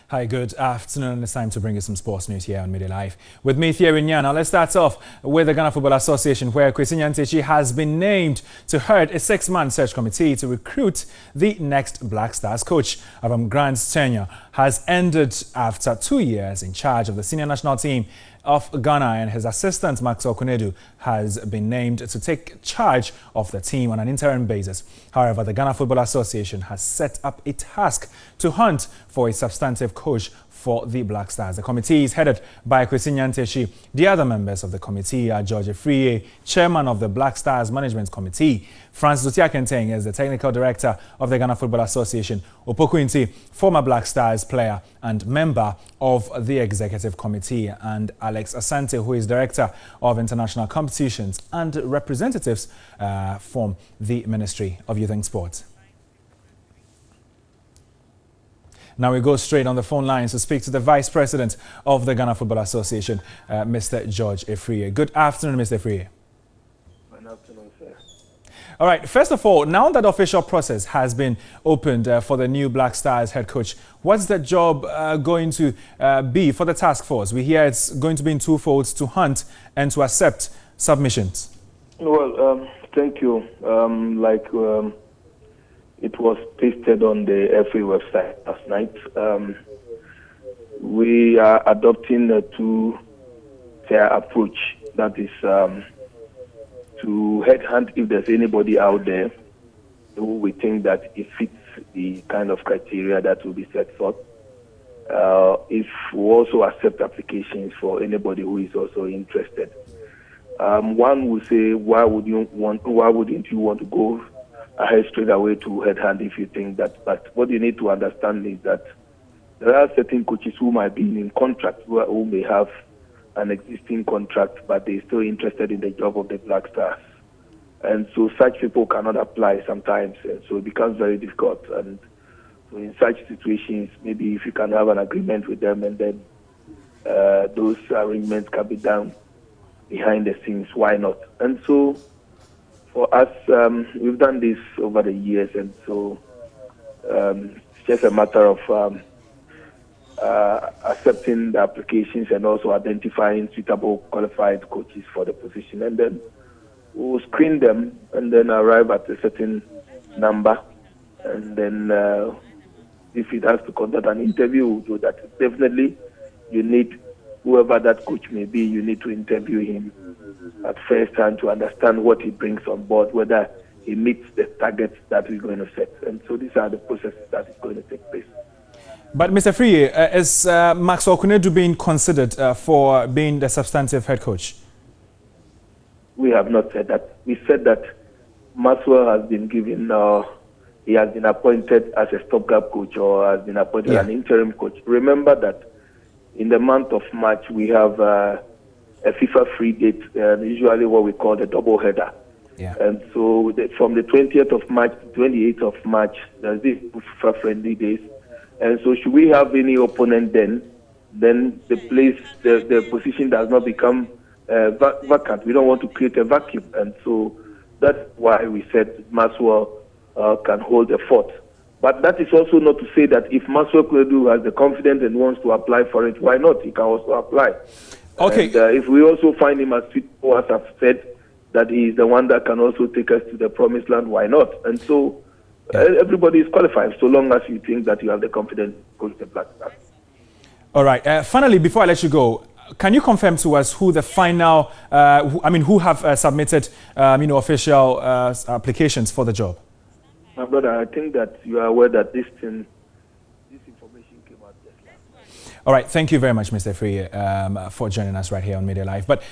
Hi, good afternoon. It's time to bring you some sports news here on Media Live. With me, Thierry Nyan. Now, let's start off with the Ghana Football Association, where Kwesi Nyantakyi has been named to head a 6-man search committee to recruit the next Black Stars coach. Grant's tenure has ended after 2 years in charge of the senior national team of Ghana, and his assistant Maxwell Kunedu has been named to take charge of the team on an interim basis. However, the Ghana Football Association has set up a task to hunt for a substantive coach for the Black Stars. The committee is headed by Kwesi Nyantakyi. The other members of the committee are George Efriye, chairman of the Black Stars Management Committee. Francis Otiakenteng is the technical director of the Ghana Football Association. Opoku Nti, former Black Stars player and member of the executive committee, and Alex Asante, who is director of international competitions, and representatives from the Ministry of Youth and Sport. Now we go straight on the phone lines to speak to the Vice President of the Ghana Football Association, Mr. George Efriye. Good afternoon, Mr. Efriye. Good afternoon, sir. All right, first of all, now that official process has been opened for the new Black Stars head coach, what's the job going to be for the task force? We hear it's going to be in two folds: to hunt and to accept submissions. Well, thank you. It was pasted on the FA website last night. We are adopting a two-tier approach. That is to headhunt if there's anybody out there who we think that it fits the kind of criteria that will be set forth. If we also accept applications for anybody who is also interested. One will say, why wouldn't you want to go ahead straight away to headhunt if you think that? But what you need to understand is that there are certain coaches who might be in contract, who may have an existing contract, but they're still interested in the job of the Black Stars. And so such people cannot apply sometimes, and so it becomes very difficult. And so in such situations, maybe if you can have an agreement with them, and then those arrangements can be done behind the scenes, why not? And so for us, we've done this over the years, and so it's just a matter of accepting the applications and also identifying suitable qualified coaches for the position, and then we'll screen them and then arrive at a certain number, and then if it has to conduct an interview, we'll do that. Definitely, you need, whoever that coach may be, you need to interview him at first hand to understand what he brings on board, whether he meets the targets that we're going to set. And so these are the processes that is going to take place. But Mr. Efriye, is Maxwell Kunedu being considered for being the substantive head coach? We have not said that. We said that Maxwell has been given, he has been appointed as a stopgap coach, or has been appointed an interim coach. Remember that in the month of March, we have a FIFA free date, usually what we call the double header. Yeah. And so from the 20th of March to 28th of March, there's this FIFA friendly days. And so should we have any opponent then the place, the position does not become vacant. We don't want to create a vacuum. And so that's why we said Maxwell can hold a fort. But that is also not to say that if Maxwell Kunedu has the confidence and wants to apply for it, why not? He can also apply. Okay. And if we also find him as suitable, as I've said, that he is the one that can also take us to the promised land, why not? And so everybody is qualified, so long as you think that you have the confidence to coach the Black Stars. All right. Finally, before I let you go, can you confirm to us who the final, who have submitted, official applications for the job? My brother, I think that you are aware that this information came out just last night. All right. Thank you very much, Mr. Efriye, for joining us right here on Media Live. But